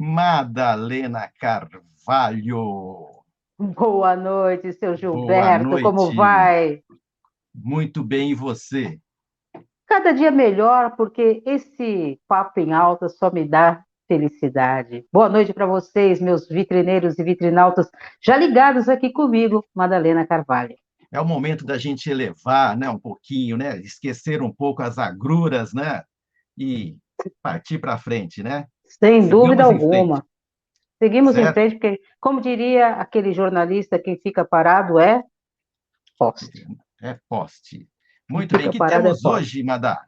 Madalena Carvalho. Boa noite, seu Boa Gilberto, como noite. vai? Muito bem, e você? Cada dia melhor, porque esse papo em alta só me dá felicidade. Boa noite para vocês, meus vitrineiros e vitrinautas, já ligados aqui comigo, Madalena Carvalho. É o momento da gente elevar, né, um pouquinho, né, esquecer um pouco as agruras, né, e partir para frente, né? Sem dúvida Sigamos em frente, alguma. Seguimos em certo? frente, porque, como diria aquele jornalista, quem fica parado é poste. É poste. Quem Muito bem. O fica que parado é temos poste. hoje, Madá?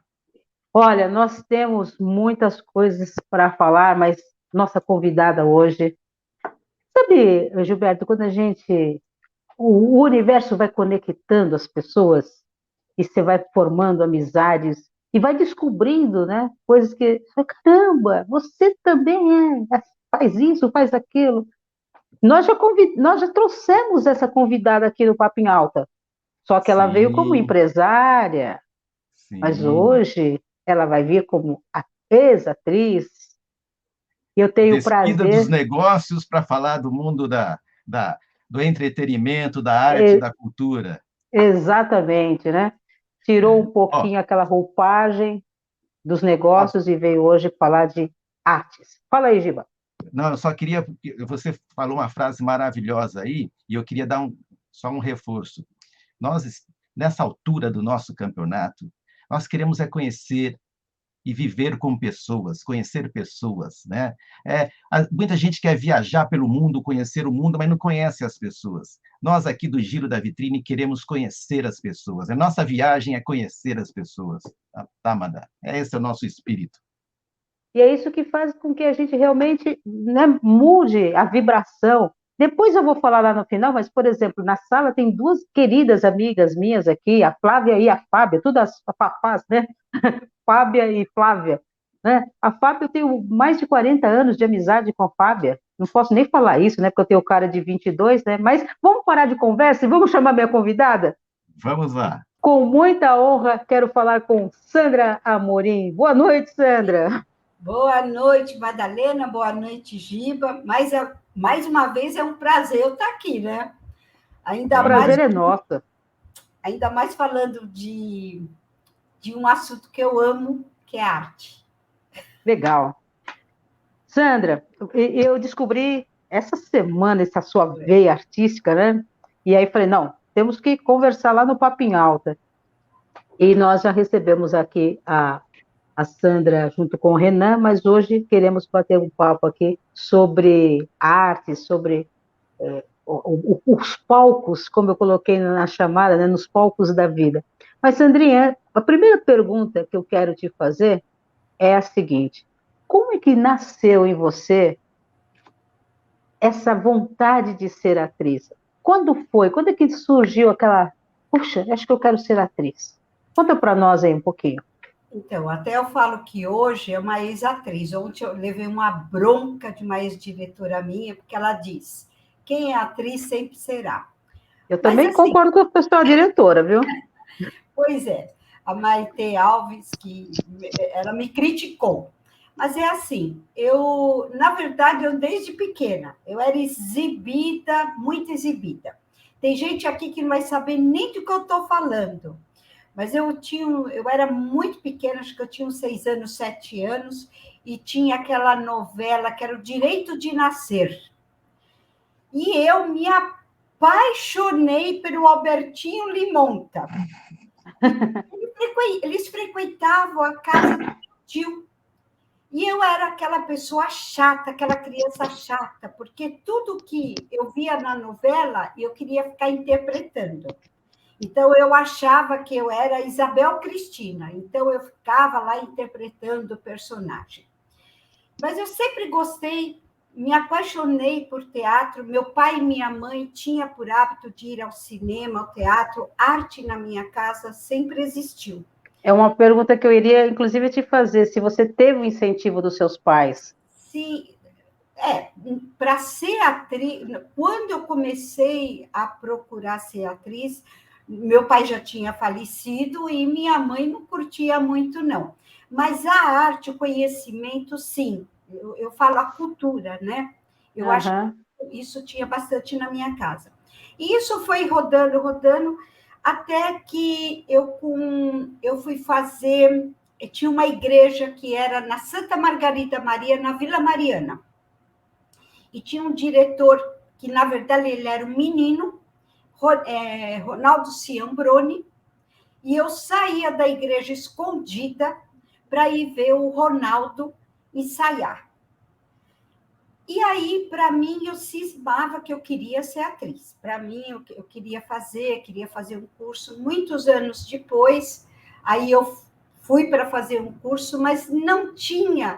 Olha, nós temos muitas coisas para falar, mas nossa convidada hoje. Sabe, Gilberto, quando a gente. O universo vai conectando as pessoas e você vai formando amizades e vai descobrindo, né? Coisas que. Caramba, você também faz isso, faz aquilo. Nós já trouxemos essa convidada aqui no Papo em Alta, só que ela veio como Sim, empresária, mas sim. hoje ela vai vir como ex-atriz. E eu tenho o Despida dos prazer. negócios para falar do mundo do entretenimento, da arte, é, da cultura. Exatamente, né? Tirou um Ó, pouquinho aquela roupagem dos nós negócios e veio hoje falar de artes. Fala aí, Giba. Não, eu só queria. Você falou uma frase maravilhosa aí, e eu queria dar só um reforço. Nós, nessa altura do nosso campeonato, nós queremos conhecer e viver com pessoas, conhecer pessoas, né? Muita gente quer viajar pelo mundo, conhecer o mundo, mas não conhece as pessoas. Nós aqui do Giro da Vitrine queremos conhecer as pessoas. A nossa viagem é conhecer as pessoas. Tá, Madá? Esse é o nosso espírito. E é isso que faz com que a gente realmente, né, mude a vibração. Depois eu vou falar lá no final, mas, por exemplo, na sala tem duas queridas amigas minhas aqui, a Flávia e a Fábia, todas as papás, né? Fábia e Flávia. Né? A Fábia, eu tenho mais de 40 anos de amizade com a Fábia. Não posso nem falar isso, né? Porque eu tenho cara de 22, né? Mas vamos parar de conversa e vamos chamar minha convidada? Vamos lá. Com muita honra, quero falar com Sandra Amorim. Boa noite, Sandra. Boa noite, Madalena. Boa noite, Giba. Mais uma vez é um prazer eu estar aqui, né? O Ainda mais, prazer é nosso. ainda mais falando de um assunto que eu amo, que é arte. Legal. Sandra, eu descobri essa semana essa sua veia artística, né? E aí falei, não, temos que conversar lá no Papo em Alta. E nós já recebemos aqui a Sandra junto com o Renan, mas hoje queremos bater um papo aqui sobre arte, sobre os palcos, como eu coloquei na chamada, né, nos palcos da vida. Mas, Sandrinha, a primeira pergunta que eu quero te fazer é a seguinte: como é que nasceu em você essa vontade de ser atriz? Quando foi? Quando é que surgiu aquela, puxa, acho que eu quero ser atriz? Conta para nós aí um pouquinho. Então, até eu falo que hoje é uma ex-atriz. Ontem eu levei uma bronca de uma ex-diretora minha, porque ela diz: quem é atriz sempre será. Eu Mas, também assim, concordo com a pessoa diretora, viu? pois é, a Maite Alves, que ela me criticou. Mas é assim, na verdade, eu desde pequena, eu era exibida, muito exibida. Tem gente aqui que não vai saber nem do que eu estou falando. Mas eu era muito pequena, acho que eu tinha uns 6 anos, 7 anos, e tinha aquela novela que era O Direito de Nascer. E eu me apaixonei pelo Albertinho Limonta. Eles frequentavam a casa do tio. E eu era aquela pessoa chata, aquela criança chata, porque tudo que eu via na novela, eu queria ficar interpretando. Então, eu achava que eu era Isabel Cristina, então eu ficava lá interpretando o personagem. Mas eu sempre gostei, me apaixonei por teatro. Meu pai e minha mãe tinham por hábito de ir ao cinema, ao teatro. Arte na minha casa sempre existiu. É uma pergunta que eu iria, inclusive, te fazer, se você teve o incentivo dos seus pais. Se para ser atriz, quando eu comecei a procurar ser atriz, meu pai já tinha falecido e minha mãe não curtia muito, não. Mas a arte, o conhecimento, sim. eu falo a cultura, né? Eu acho que isso tinha bastante na minha casa. E isso foi rodando, rodando, até que eu fui fazer... Tinha uma igreja que era na Santa Margarida Maria, na Vila Mariana. E tinha um diretor, que na verdade ele era um menino, Ronaldo Ciambroni, e eu saía da igreja escondida para ir ver o Ronaldo ensaiar. E aí, para mim, eu cismava que eu queria ser atriz. Para mim, eu queria fazer um curso. Muitos anos depois, aí eu fui para fazer um curso, mas não tinha,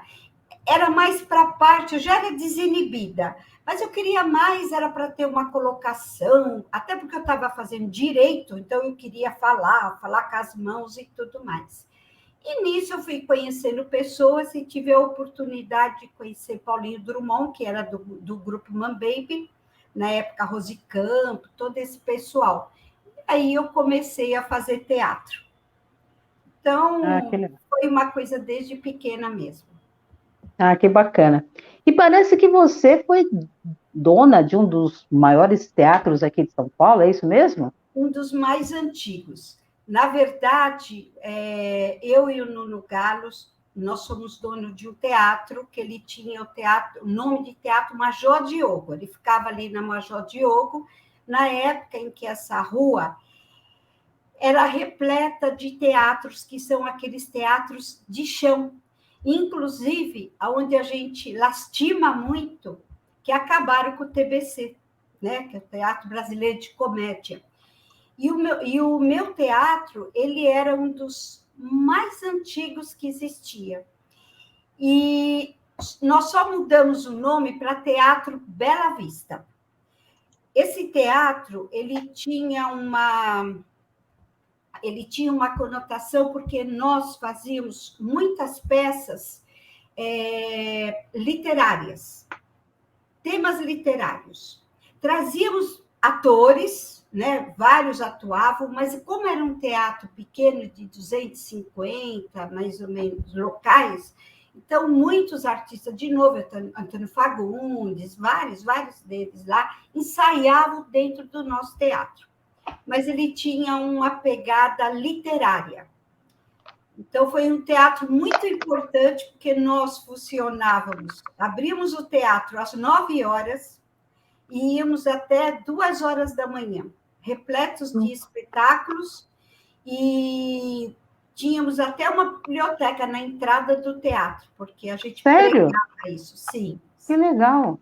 era mais para a parte, eu já era desinibida, mas eu queria mais, era para ter uma colocação, até porque eu estava fazendo direito, então eu queria falar com as mãos e tudo mais. E nisso eu fui conhecendo pessoas e tive a oportunidade de conhecer Paulinho Drummond, que era do grupo Mambaby, na época Rose Campo, todo esse pessoal. Aí eu comecei a fazer teatro. Então, foi uma coisa desde pequena mesmo. Ah, que bacana. E parece que você foi dona de um dos maiores teatros aqui de São Paulo, é isso mesmo? Um dos mais antigos. Na verdade, eu e o Nuno Galos, nós somos donos de um teatro, que ele tinha o nome de Teatro Major Diogo. Ele ficava ali na Major Diogo, na época em que essa rua era repleta de teatros, que são aqueles teatros de chão. Inclusive, onde a gente lastima muito, que acabaram com o TBC, né? Que é o Teatro Brasileiro de Comédia. E o meu teatro, ele era um dos mais antigos que existia. E nós só mudamos o nome para Teatro Bela Vista. Esse teatro, ele tinha uma conotação, porque nós fazíamos muitas peças literárias, temas literários. Trazíamos atores, né? Vários atuavam, mas como era um teatro pequeno, de 250, mais ou menos, locais, então muitos artistas, de novo, Antônio Fagundes, vários deles lá, ensaiavam dentro do nosso teatro. Mas ele tinha uma pegada literária. Então, foi um teatro muito importante, porque nós funcionávamos, abríamos o teatro às 9h e íamos até 2h da manhã, repletos de espetáculos, e tínhamos até uma biblioteca na entrada do teatro, porque a gente pregava isso, sim. Que legal!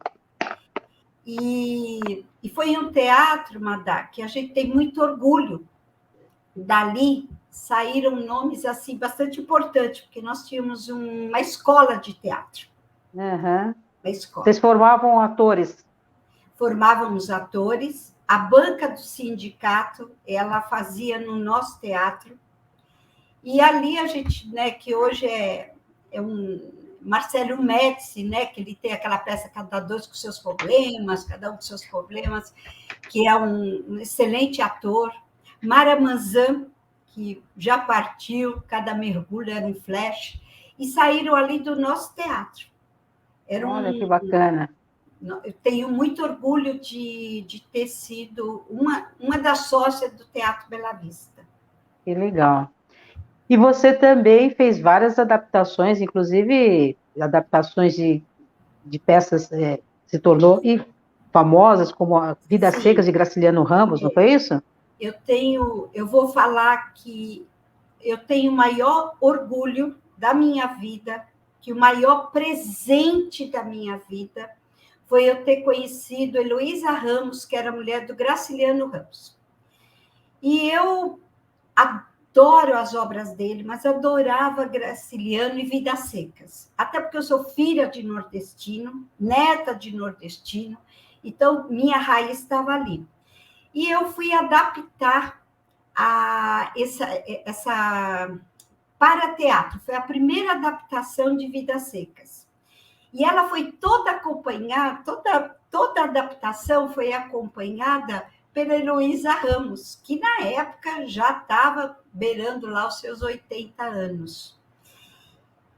E foi um teatro, Madá, que a gente tem muito orgulho. Dali saíram nomes assim bastante importantes, porque nós tínhamos uma escola de teatro. Uma escola. Vocês formavam atores? Formávamos atores. A banca do sindicato, ela fazia no nosso teatro. E ali a gente, né, que hoje é um Marcelo Médici, né, que ele tem aquela peça Cada Dois com seus problemas, cada um com seus problemas, que é um excelente ator. Mara Manzan, que já partiu, cada mergulho era um flash, e saíram ali do nosso teatro. Olha, que bacana. Eu tenho muito orgulho de ter sido uma das sócias do Teatro Bela Vista. Que legal. E você também fez várias adaptações, inclusive adaptações de peças se tornou famosas, como a Vidas Secas de Graciliano Ramos, não foi isso? Eu vou falar que eu tenho o maior orgulho da minha vida, que o maior presente da minha vida foi eu ter conhecido Heloísa Ramos, que era mulher do Graciliano Ramos. E eu adoro as obras dele, mas adorava Graciliano e Vidas Secas. Até porque eu sou filha de nordestino, neta de nordestino, então minha raiz estava ali. E eu fui adaptar essa para teatro. Foi a primeira adaptação de Vidas Secas. E ela foi toda acompanhada, toda a adaptação foi acompanhada pela Heloísa Ramos, que na época já estava beirando lá os seus 80 anos.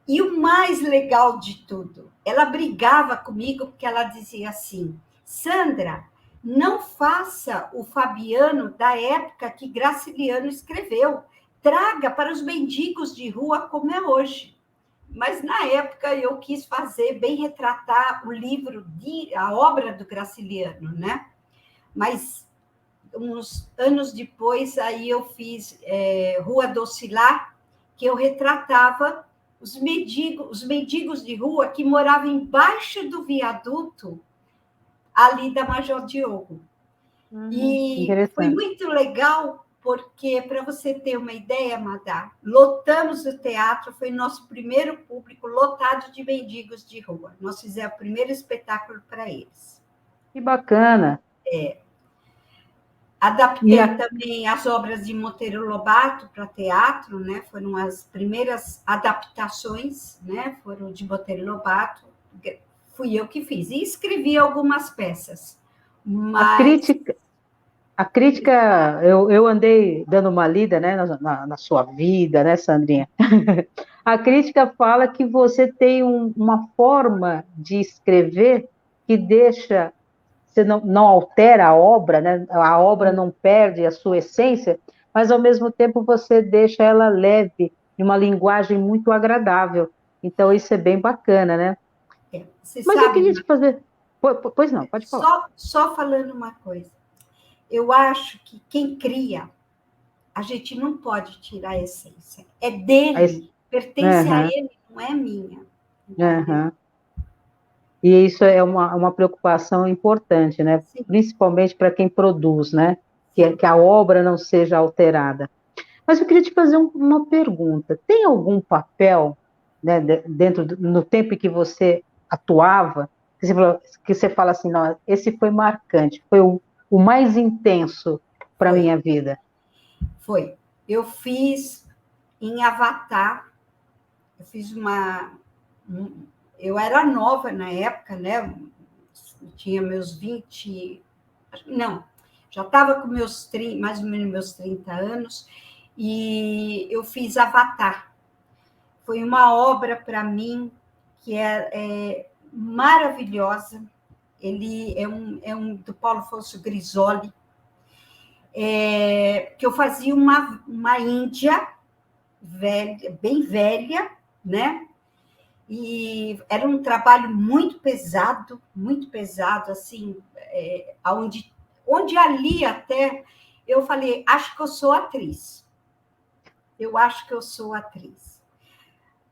E o mais legal de tudo, ela brigava comigo porque ela dizia assim: Sandra, não faça o Fabiano da época que Graciliano escreveu. Traga para os mendigos de rua como é hoje. Mas na época eu quis fazer, bem retratar o livro, a obra do Graciliano, né? Mas uns anos depois, aí eu fiz Rua do Ocilar, que eu retratava os mendigos de rua que moravam embaixo do viaduto ali da Major Diogo. E foi muito legal, porque, para você ter uma ideia, Madá, lotamos o teatro, foi nosso primeiro público lotado de mendigos de rua. Nós fizemos o primeiro espetáculo para eles. Que bacana! Adaptei também as obras de Monteiro Lobato para teatro, né? Foram as primeiras adaptações, né? Foram de Monteiro Lobato. Fui eu que fiz. E escrevi algumas peças. Mas... A crítica, eu andei dando uma lida, né, na sua vida, né, Sandrinha? A crítica fala que você tem uma forma de escrever que deixa, você não altera a obra, né? A obra não perde a sua essência, mas ao mesmo tempo você deixa ela leve, em uma linguagem muito agradável. Então isso é bem bacana, né? Mas eu queria te fazer... Pois não, pode falar. Só falando uma coisa. Eu acho que quem cria, a gente não pode tirar a essência. É dele, pertence a ele, não é minha. E isso é uma preocupação importante, né? Sim. Principalmente para quem produz, né? Que a obra não seja alterada. Mas eu queria te fazer uma pergunta. Tem algum papel, né, no tempo em que você atuava, que você fala assim, não, esse foi marcante, foi o mais intenso para a minha vida? Foi. Eu fiz em Avatar, eu fiz eu era nova na época, né? Eu tinha meus 20... Não, já estava com mais ou menos meus 30 anos, e eu fiz Avatar. Foi uma obra, para mim, que é maravilhosa. Ele é um do Paulo Afonso Grisoli, que eu fazia uma índia velha, bem velha, né? E era um trabalho muito pesado, assim, onde ali até eu falei, acho que eu sou atriz. Eu acho que eu sou atriz.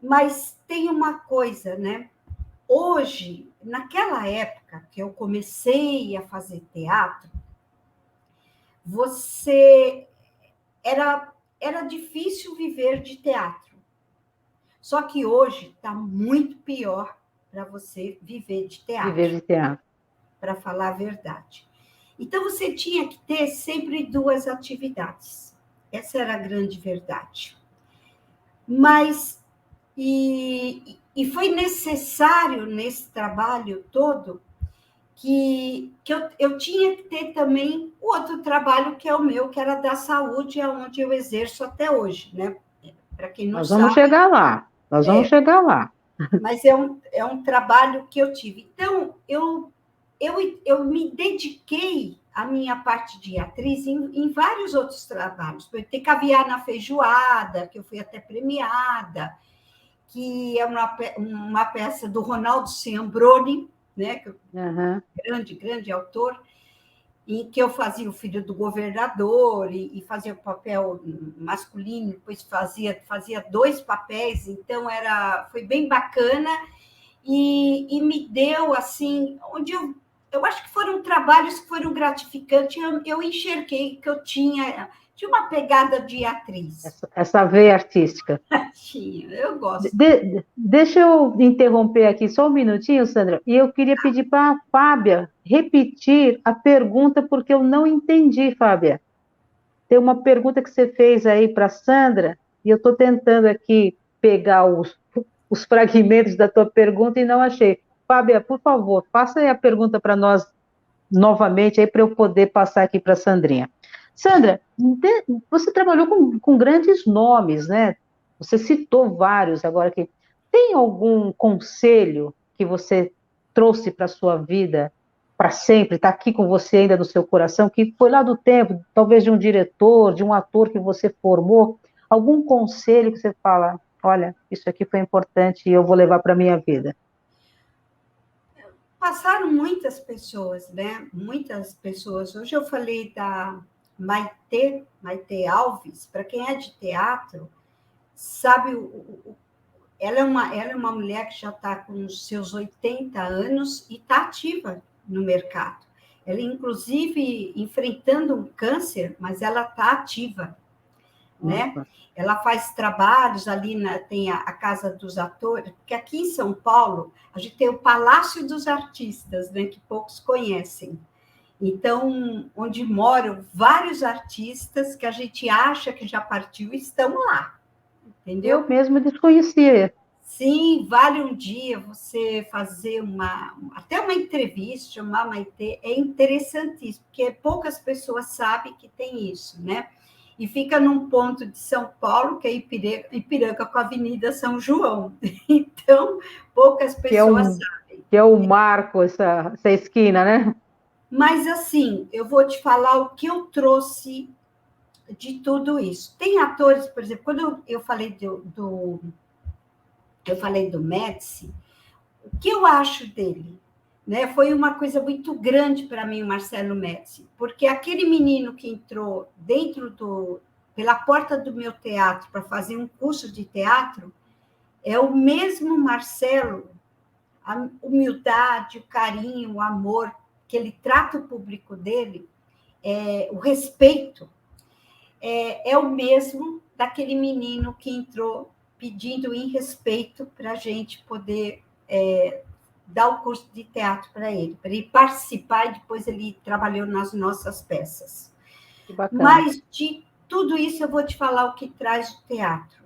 Mas tem uma coisa, né? Hoje, naquela época que eu comecei a fazer teatro, era difícil viver de teatro. Só que hoje está muito pior para você viver de teatro. Viver de teatro. Para falar a verdade. Então, você tinha que ter sempre duas atividades. Essa era a grande verdade. Mas, e foi necessário nesse trabalho todo que eu tinha que ter também o outro trabalho que é o meu, que era da saúde, onde eu exerço até hoje, né? Para quem não sabe... Nós vamos chegar lá. Nós vamos chegar lá. Mas é um trabalho que eu tive. Então, eu me dediquei à minha parte de atriz em vários outros trabalhos. Foi ter Caviar na Feijoada, que eu fui até premiada, que é uma peça do Ronaldo Ciambroni, né? Grande autor, em que eu fazia o filho do governador e fazia o papel masculino, depois fazia 2 papéis, então foi bem bacana e me deu, assim, onde eu acho que foram trabalhos que foram gratificantes, eu enxerguei que eu tinha uma pegada de atriz. Essa veia artística. Tinha, eu gosto. Deixa eu interromper aqui só um minutinho, Sandra, e eu queria pedir para a Fábia repetir a pergunta, porque eu não entendi, Fábia. Tem uma pergunta que você fez aí para a Sandra, e eu estou tentando aqui pegar os fragmentos da tua pergunta e não achei. Fábia, por favor, faça aí a pergunta para nós novamente, aí para eu poder passar aqui para a Sandrinha. Sandra, você trabalhou com grandes nomes, né? Você citou vários agora aqui. tem algum conselho que você trouxe para a sua vida para sempre, está aqui com você ainda no seu coração, que foi lá do tempo, talvez de um diretor, de um ator que você formou, algum conselho que você fala, olha, isso aqui foi importante e eu vou levar para a minha vida? Passaram muitas pessoas, né? Muitas pessoas. Hoje eu falei da Maite Alves, para quem é de teatro, sabe, ela é uma mulher que já está com os seus 80 anos e está ativa no mercado. Ela, inclusive, enfrentando um câncer, mas ela está ativa, né? Ela faz trabalhos ali, tem a Casa dos Atores, porque aqui em São Paulo, a gente tem o Palácio dos Artistas, né, que poucos conhecem. Então, onde moram vários artistas que a gente acha que já partiu, estão lá, entendeu? Eu mesmo desconhecia. Sim, vale um dia você fazer até uma entrevista, chamar a Maite, é interessantíssimo, porque poucas pessoas sabem que tem isso, né? E fica num ponto de São Paulo, que é Ipiranga com a Avenida São João. Então, poucas pessoas sabem. Que é o marco, essa esquina, né? Mas, assim, eu vou te falar o que eu trouxe de tudo isso. Tem atores, por exemplo, quando eu falei do Médici, o que eu acho dele? Né? Foi uma coisa muito grande para mim, o Marcelo Médici, porque aquele menino que entrou pela porta do meu teatro para fazer um curso de teatro é o mesmo Marcelo, a humildade, o carinho, o amor, que ele trata o público dele, o respeito, é o mesmo daquele menino que entrou pedindo em respeito para a gente poder dar o curso de teatro para ele participar, e depois ele trabalhou nas nossas peças. Mas de tudo isso eu vou te falar o que traz o teatro.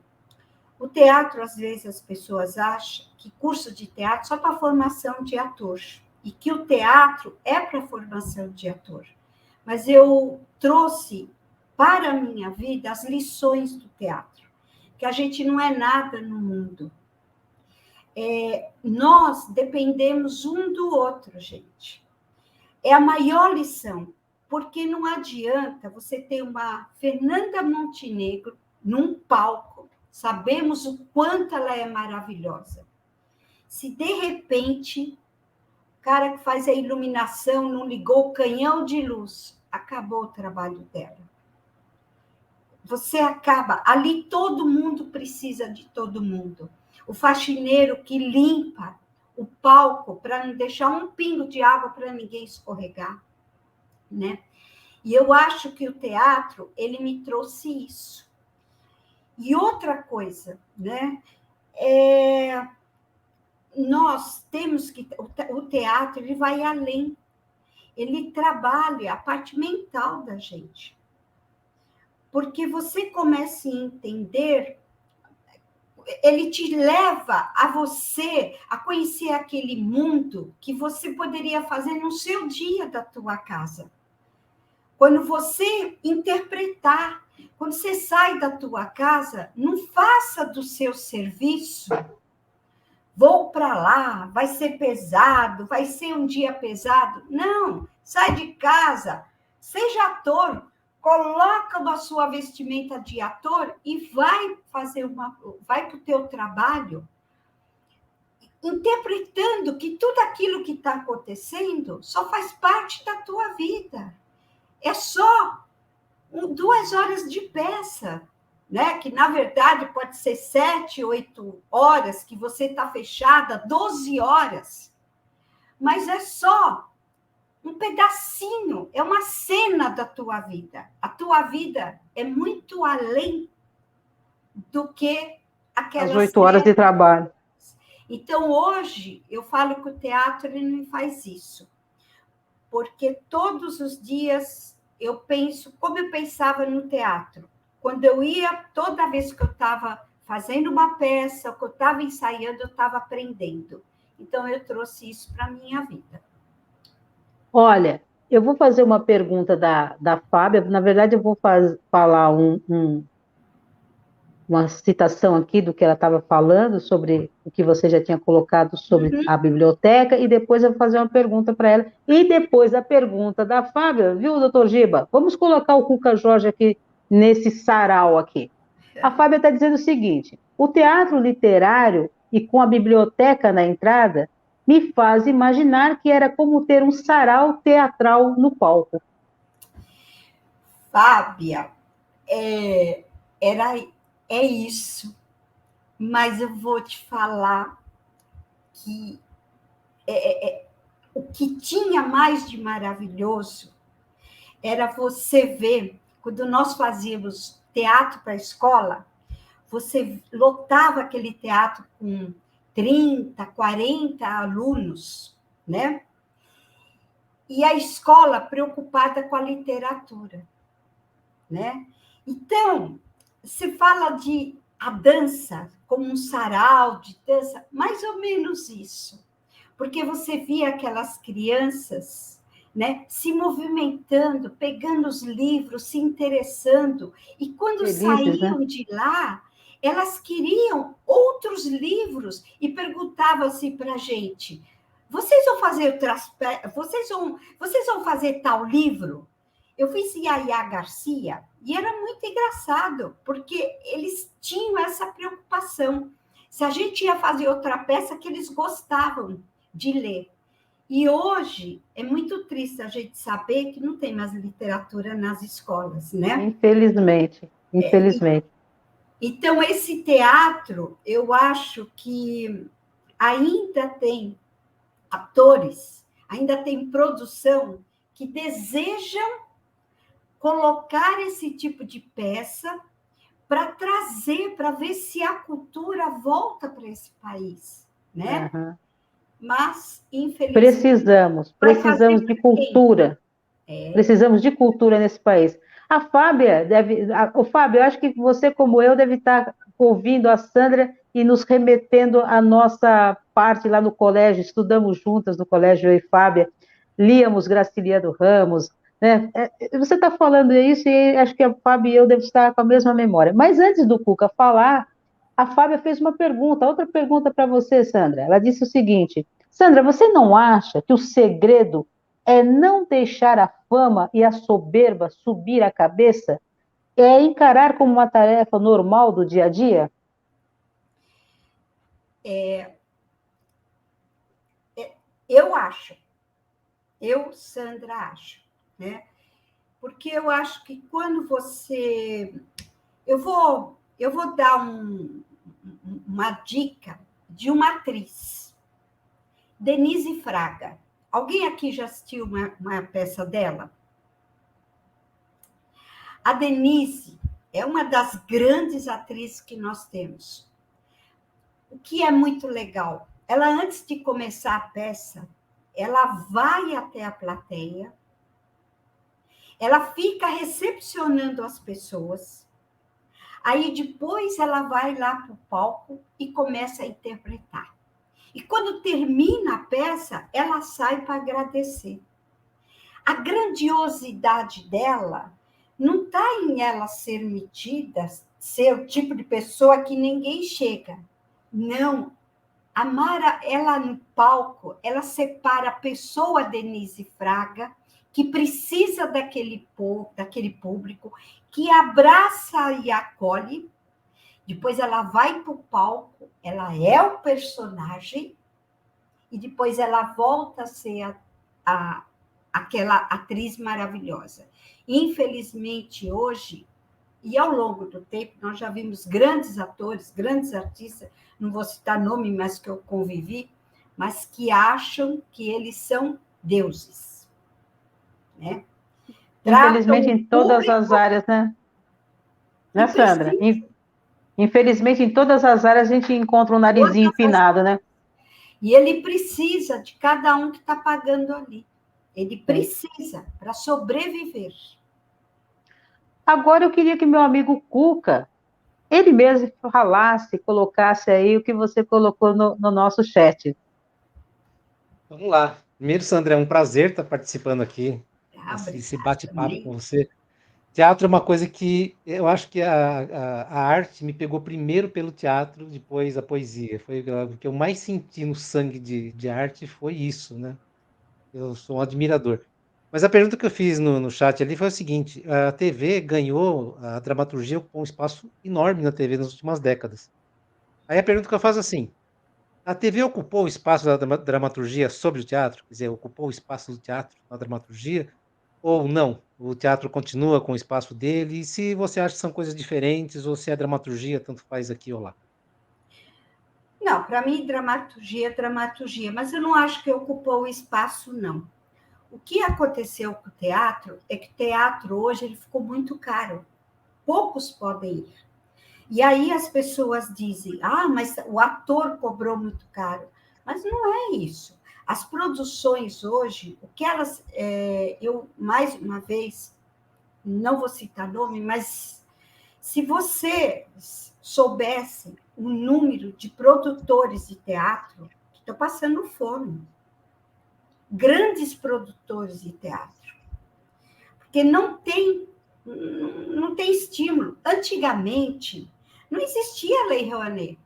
O teatro, às vezes, as pessoas acham que curso de teatro só para formação de ator, e que o teatro é para formação de ator. Mas eu trouxe para a minha vida as lições do teatro, que a gente não é nada no mundo. Nós dependemos um do outro, gente. É a maior lição, porque não adianta você ter uma Fernanda Montenegro num palco, sabemos o quanto ela é maravilhosa. Se, de repente, o cara que faz a iluminação não ligou o canhão de luz, acabou o trabalho dela. Você acaba, ali todo mundo precisa de todo mundo. O faxineiro que limpa o palco para não deixar um pingo de água para ninguém escorregar, né? E eu acho que o teatro, ele me trouxe isso. E outra coisa, né? Nós temos que... O teatro, ele vai além. Ele trabalha a parte mental da gente. Porque você começa a entender, ele te leva a você a conhecer aquele mundo que você poderia fazer no seu dia da tua casa. Quando você interpretar, quando você sai da tua casa, não faça do seu serviço, vou para lá, vai ser pesado, vai ser um dia pesado. Não, sai de casa, seja ator, coloca a sua vestimenta de ator e vai para o teu trabalho, interpretando que tudo aquilo que está acontecendo só faz parte da tua vida. É só 2 horas de peça, né? Que, na verdade, pode ser 7, 8 horas que você está fechada, 12 horas. Mas é só um pedacinho, é uma cena da tua vida. A tua vida é muito além do que aquelas... As 8 horas de trabalho. Então, hoje, eu falo que o teatro ele não faz isso. Porque todos os dias eu penso como eu pensava no teatro. Quando eu ia, toda vez que eu estava fazendo uma peça, que eu estava ensaiando, eu estava aprendendo. Então, eu trouxe isso para a minha vida. Olha, eu vou fazer uma pergunta da Fábia. Na verdade, eu vou falar uma citação aqui do que ela estava falando, sobre o que você já tinha colocado sobre a biblioteca, e depois eu vou fazer uma pergunta para ela. E depois a pergunta da Fábia, viu, doutor Giba? Vamos colocar o Cuca Jorge aqui nesse sarau aqui. A Fábia está dizendo o seguinte: o teatro literário e com a biblioteca na entrada me faz imaginar que era como ter um sarau teatral no palco. Fábia, é isso, mas eu vou te falar que o que tinha mais de maravilhoso era você ver, quando nós fazíamos teatro para a escola, você lotava aquele teatro com 30, 40 alunos, né? E a escola preocupada com a literatura, né? Então, se fala de a dança como um sarau de dança, mais ou menos isso. Porque você via aquelas crianças, né, se movimentando, pegando os livros, se interessando, e quando Felizes, saíam né? de lá, elas queriam outros livros e perguntavam assim para a gente: vocês vão fazer vocês vão fazer tal livro? Eu fiz Yaya Garcia e era muito engraçado, porque eles tinham essa preocupação. Se a gente ia fazer outra peça que eles gostavam de ler. E hoje é muito triste a gente saber que não tem mais literatura nas escolas, né? Infelizmente, infelizmente. Então, esse teatro, eu acho que ainda tem atores, ainda tem produção que desejam colocar esse tipo de peça para trazer, para ver se a cultura volta para esse país, né? Uhum. Mas, infelizmente, precisamos de cultura. Precisamos de cultura nesse país. A Fábia o Fábio, eu acho que você, como eu, deve estar ouvindo a Sandra e nos remetendo à nossa parte lá no colégio. Estudamos juntas no colégio, eu e Fábia, líamos Graciliano Ramos, né? Você está falando isso e acho que a Fábia e eu devemos estar com a mesma memória. Mas antes do Cuca falar, a Fábia fez uma pergunta, outra pergunta para você, Sandra. Ela disse o seguinte: Sandra, você não acha que o segredo é não deixar a fama e a soberba subir a cabeça? É encarar como uma tarefa normal do dia a dia? Eu acho. Eu, Sandra, acho, né? Porque eu acho que quando você... Eu vou dar uma dica de uma atriz, Denise Fraga. Alguém aqui já assistiu uma peça dela? A Denise é uma das grandes atrizes que nós temos. O que é muito legal, ela, antes de começar a peça, ela vai até a plateia, ela fica recepcionando as pessoas, aí depois ela vai lá para o palco e começa a interpretar. E quando termina a peça, ela sai para agradecer. A grandiosidade dela não está em ela ser metida, ser o tipo de pessoa que ninguém chega. Não. A Mara, ela no palco, ela separa a pessoa Denise Fraga, que precisa daquele público, que abraça e acolhe. Depois ela vai para o palco, ela é o personagem, e depois ela volta a ser aquela atriz maravilhosa. Infelizmente, hoje, e ao longo do tempo, nós já vimos grandes atores, grandes artistas, não vou citar nome, mas que eu convivi, mas que acham que eles são deuses. Né? Infelizmente, em todas as áreas, né? Né, Sandra? Infelizmente, em todas as áreas a gente encontra um narizinho empinado, né? E ele precisa de cada um que está pagando ali. Ele precisa para sobreviver. Agora eu queria que meu amigo Cuca, ele mesmo falasse, colocasse aí o que você colocou no nosso chat. Vamos lá. Primeiro, Sandra, é um prazer estar participando aqui desse bate-papo com você. Teatro é uma coisa que eu acho que a arte me pegou primeiro pelo teatro, depois a poesia. Foi o que eu mais senti no sangue de arte foi isso, né? Eu sou um admirador. Mas a pergunta que eu fiz no chat ali foi o seguinte: a TV ganhou, a dramaturgia ocupou um espaço enorme na TV nas últimas décadas. Aí a pergunta que eu faço é assim: a TV ocupou o espaço da dramaturgia sobre o teatro? Quer dizer, ocupou o espaço do teatro na dramaturgia? Ou não? O teatro continua com o espaço dele? E se você acha que são coisas diferentes, ou se é dramaturgia, tanto faz aqui ou lá? Não, para mim, dramaturgia é dramaturgia, mas eu não acho que ocupou o espaço, não. O que aconteceu com o teatro é que o teatro hoje ele ficou muito caro. Poucos podem ir. E aí as pessoas dizem, mas o ator cobrou muito caro. Mas não é isso. As produções hoje, o que elas... eu, mais uma vez, não vou citar nome, mas se você soubesse o número de produtores de teatro que estão passando fome, grandes produtores de teatro, porque não tem estímulo. Antigamente, não existia a Lei Rouanet.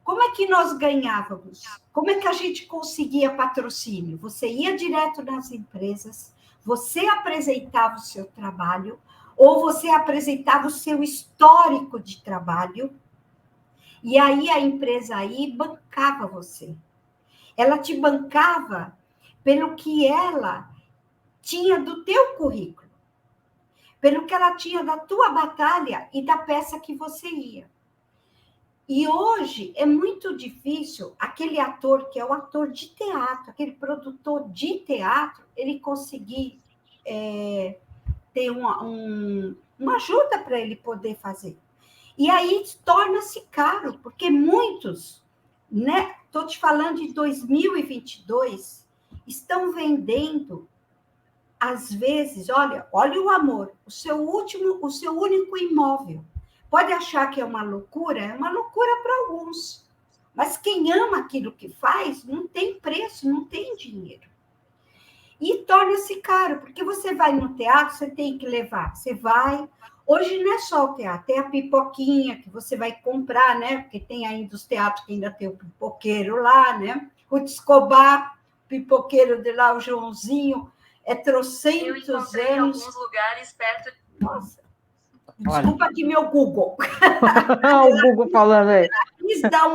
Como é que nós ganhávamos? Como é que a gente conseguia patrocínio? Você ia direto nas empresas, você apresentava o seu trabalho, ou você apresentava o seu histórico de trabalho, e aí a empresa aí bancava você. Ela te bancava pelo que ela tinha do teu currículo, pelo que ela tinha da tua batalha e da peça que você ia. E hoje é muito difícil aquele ator que é o ator de teatro, aquele produtor de teatro, ele conseguir ter uma ajuda para ele poder fazer. E aí torna-se caro, porque muitos, né? Estou te falando de 2022, estão vendendo, às vezes, olha o amor, o seu único imóvel. Pode achar que é uma loucura para alguns. Mas quem ama aquilo que faz, não tem preço, não tem dinheiro. E torna-se caro, porque você vai no teatro, você tem que levar. Você vai. Hoje não é só o teatro, tem a pipoquinha que você vai comprar, né? Porque tem ainda os teatros que ainda tem o pipoqueiro lá, né? O Escobar, pipoqueiro de lá, o Joãozinho, é trocentos anos. Eu encontrei alguns lugares perto. Nossa. Desculpa aqui meu Google. O Google falando aí. Quis dar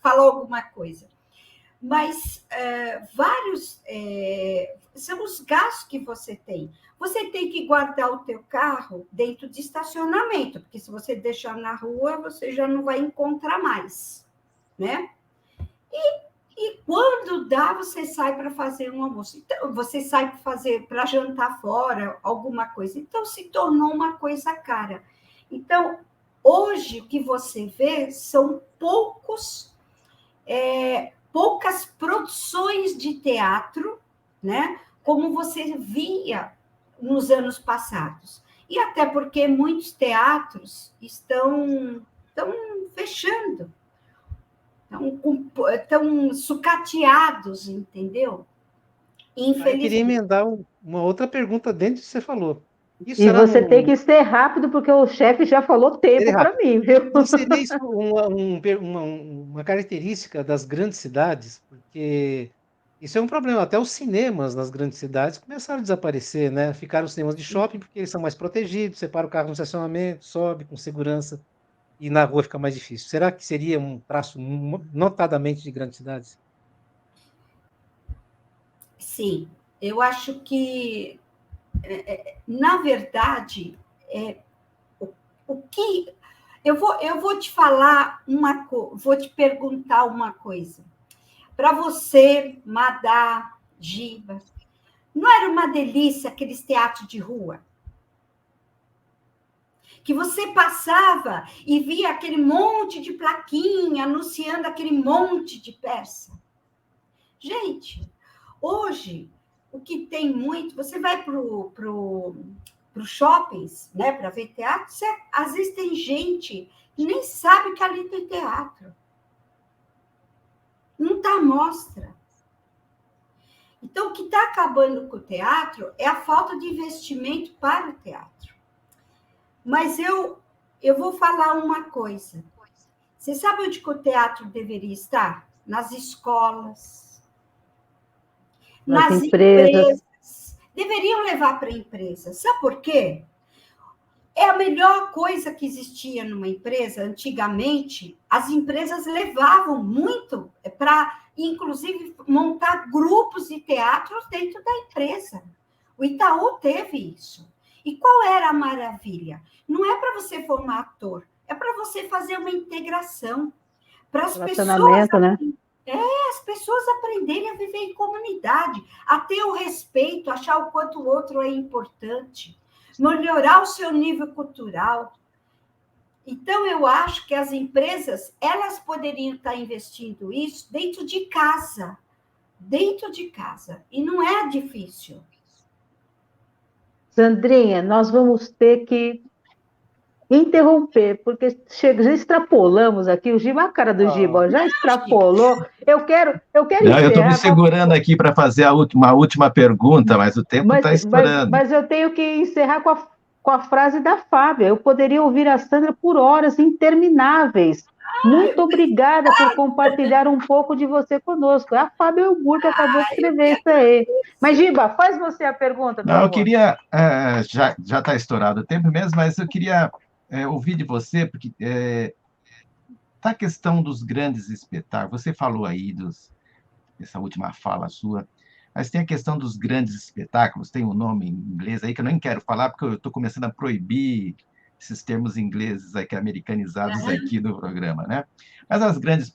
falou alguma coisa. Mas vários são os gastos que você tem. Você tem que guardar o teu carro dentro de estacionamento, porque se você deixar na rua, você já não vai encontrar mais, né? E quando dá, você sai para fazer um almoço. Então, você sai para jantar fora, alguma coisa. Então, se tornou uma coisa cara. Então, hoje, o que você vê são poucas produções de teatro, né? Como você via nos anos passados. E até porque muitos teatros estão fechando. Estão sucateados, entendeu? Infelizmente. Eu queria emendar uma outra pergunta dentro do que você falou. Isso você tem que ser rápido, porque o chefe já falou tempo para mim, viu? Não seria isso uma característica das grandes cidades? Porque isso é um problema. Até os cinemas nas grandes cidades começaram a desaparecer, né? Ficaram os cinemas de shopping porque eles são mais protegidos, você para o carro no estacionamento, sobe com segurança. E na rua fica mais difícil. Será que seria um traço notadamente de grandes cidades? Sim, eu acho que, na verdade, o que... Eu vou te falar vou te perguntar uma coisa. Para você, Madá, Giba, não era uma delícia aqueles teatros de rua? Que você passava e via aquele monte de plaquinha anunciando aquele monte de peça. Gente, hoje, o que tem muito... Você vai para os shoppings, né, para ver teatro, às vezes tem gente que nem sabe que ali tem teatro. Não está à mostra. Então, o que está acabando com o teatro é a falta de investimento para o teatro. Mas eu vou falar uma coisa. Você sabe onde que o teatro deveria estar? Nas escolas, Nas nas empresas. empresas. Deveriam levar para a empresa. Sabe por quê? É a melhor coisa que existia numa empresa. Antigamente, as empresas levavam muito para, inclusive, montar grupos de teatro dentro da empresa. O Itaú teve isso. E qual era a maravilha? Não é para você formar ator, é para você fazer uma integração. Para Relacionamento, né? as pessoas aprenderem a viver em comunidade, a ter o respeito, achar o quanto o outro é importante, melhorar o seu nível cultural. Então, eu acho que as empresas, elas poderiam estar investindo isso dentro de casa. Dentro de casa. E não é difícil. Sandrinha, nós vamos ter que interromper, porque já extrapolamos aqui, o Giba, a cara do Giba, ó, já extrapolou. Eu quero Não, eu estou me encerrar segurando aqui para fazer uma última pergunta, mas o tempo está estourando. mas eu tenho que encerrar com a frase da Fábia. Eu poderia ouvir a Sandra por horas intermináveis. Muito obrigada por compartilhar um pouco de você conosco. É a Fábia Elgur que acabou de escrever isso aí. Mas, Giba, faz você a pergunta, por Não, eu favor. queria, já está estourado o tempo mesmo, mas eu queria ouvir de você, porque tá a questão dos grandes espetáculos. Você falou aí essa última fala sua, mas tem a questão dos grandes espetáculos, tem um nome em inglês aí que eu nem quero falar, porque eu estou começando a proibir esses termos ingleses aqui, americanizados aqui no programa, né? Mas as grandes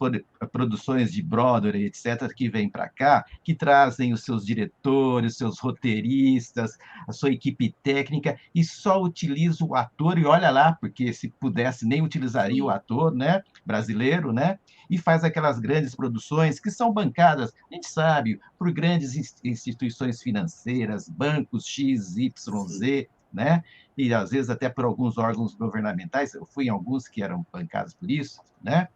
produções de Broadway, etc., que vêm para cá, que trazem os seus diretores, os seus roteiristas, a sua equipe técnica, e só utiliza o ator, e olha lá, porque se pudesse, nem utilizaria o ator, né, brasileiro, né? E faz aquelas grandes produções que são bancadas, a gente sabe, por grandes instituições financeiras, bancos X, Y, Z, né? E às vezes até por alguns órgãos governamentais, eu fui em alguns que eram bancados por isso, né?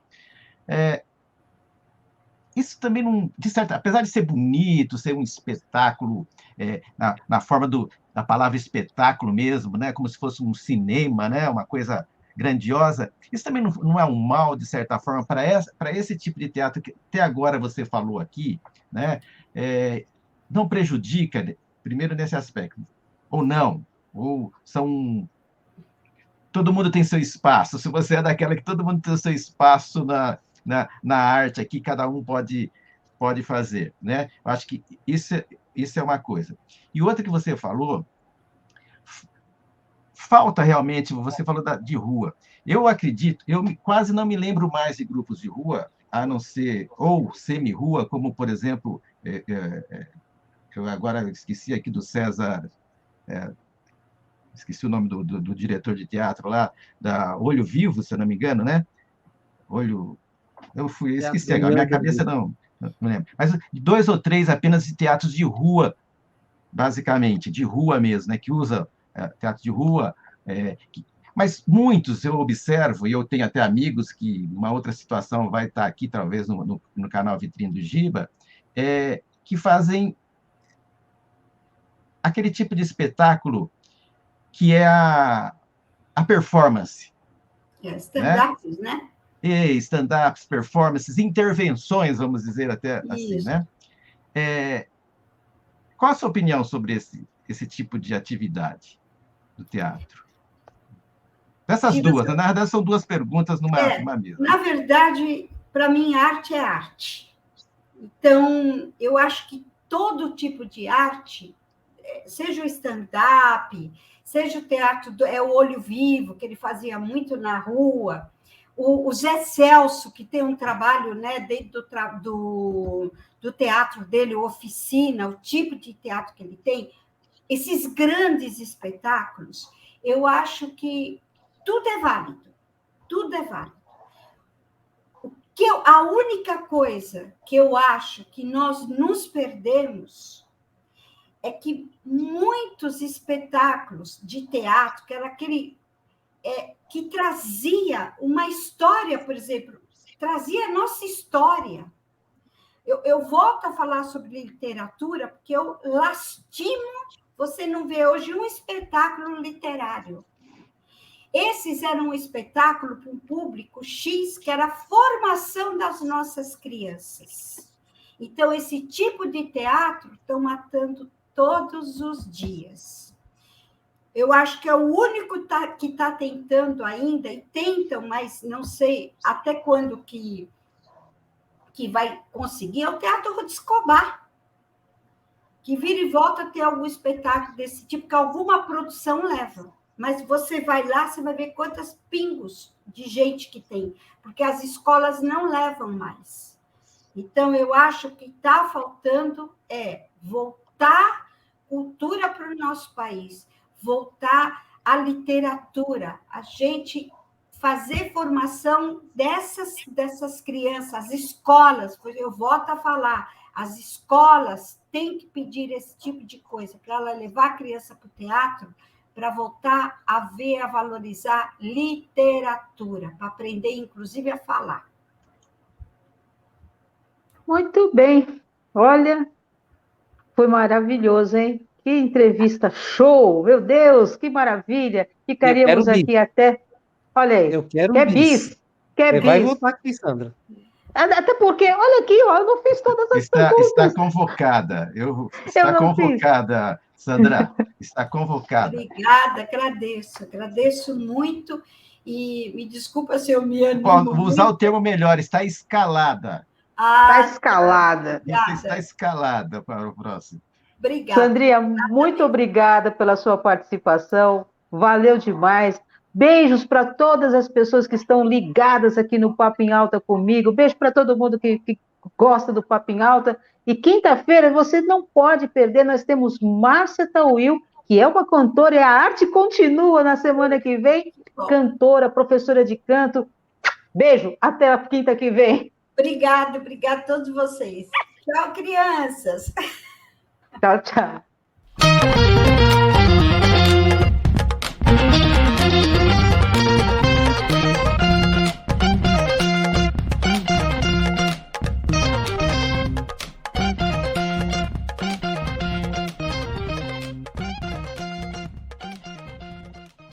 Isso também não, apesar de ser bonito, ser um espetáculo na forma da palavra espetáculo mesmo, né? Como se fosse um cinema, né? Uma coisa grandiosa, isso também não é um mal, de certa forma, para esse tipo de teatro que até agora você falou aqui, né? Não prejudica, primeiro nesse aspecto, ou não, ou são... Todo mundo tem seu espaço, se você é daquela que todo mundo tem o seu espaço na arte aqui, cada um pode fazer, né? Eu acho que isso é uma coisa. E outra que você falou, falta realmente, você falou de rua. Eu acredito, quase não me lembro mais de grupos de rua, a não ser, ou semi-rua, como, por exemplo, eu agora esqueci aqui do César, esqueci o nome do diretor de teatro lá, da Olho Vivo, se eu não me engano, né? Esqueci agora, minha cabeça não lembro. Mas 2 ou 3 apenas de teatros de rua, basicamente, de rua mesmo, né? Que usa teatro de rua. Mas muitos eu observo, e eu tenho até amigos que, numa outra situação, vai estar aqui, talvez, no canal Vitrine do Giba, que fazem aquele tipo de espetáculo que é a performance. Stand-ups, né? Stand-ups, performances, intervenções, vamos dizer até assim, Isso. né? Qual a sua opinião sobre esse tipo de atividade do teatro? Essas duas, na verdade, são 2 perguntas numa mesma. Na verdade, para mim, arte é arte. Então, eu acho que todo tipo de arte, seja o stand-up, seja o teatro, o Olho Vivo, que ele fazia muito na rua, o Zé Celso, que tem um trabalho, né, dentro do teatro dele, oficina, o tipo de teatro que ele tem, esses grandes espetáculos, eu acho que tudo é válido. Tudo é válido. A única coisa que eu acho que nós nos perdemos é que muitos espetáculos de teatro, que era aquele que trazia uma história, por exemplo, trazia a nossa história. Eu volto a falar sobre literatura, porque eu lastimo você não vê hoje um espetáculo literário. Esses eram um espetáculo para um público X, que era a formação das nossas crianças. Então, esse tipo de teatro estão matando todos os dias. Eu acho que é o único que está tentando ainda, e tentam, mas não sei até quando que vai conseguir, é o Teatro Ruth Escobar, que vira e volta a ter algum espetáculo desse tipo, que alguma produção leva. Mas você vai lá, você vai ver quantos pingos de gente que tem, porque as escolas não levam mais. Então, eu acho que está faltando voltar cultura para o nosso país, voltar à literatura, a gente fazer formação dessas crianças, as escolas, eu volto a falar, as escolas têm que pedir esse tipo de coisa, para ela levar a criança para o teatro, para voltar a ver, a valorizar literatura, para aprender, inclusive, a falar. Muito bem. Olha, foi maravilhoso, hein? Que entrevista show! Meu Deus, que maravilha! Eu quero Ficaríamos bis. aqui até... Olha aí, Eu quero quer bis. bis? Quer Vai bis? voltar aqui, Sandra. Até porque, olha aqui, ó, eu não fiz todas as Está perguntas. convocada. Eu Está não fiz. convocada, Sandra. Está convocada. Obrigada, agradeço muito. E me desculpa se eu me animo. Vou usar o termo melhor, está escalada. Está escalada. Você está escalada para o próximo. Obrigada. Sandrinha, muito obrigada pela sua participação. Valeu demais. Beijos para todas as pessoas que estão ligadas aqui no Papo em Alta comigo. Beijo para todo mundo que gosta do Papo em Alta. E quinta-feira você não pode perder. Nós temos Márcia Tawil, que é uma cantora, e a arte continua na semana que vem. Cantora, professora de canto. Beijo, até a quinta que vem. Obrigada a todos vocês. Tchau, crianças. Tchau, tchau.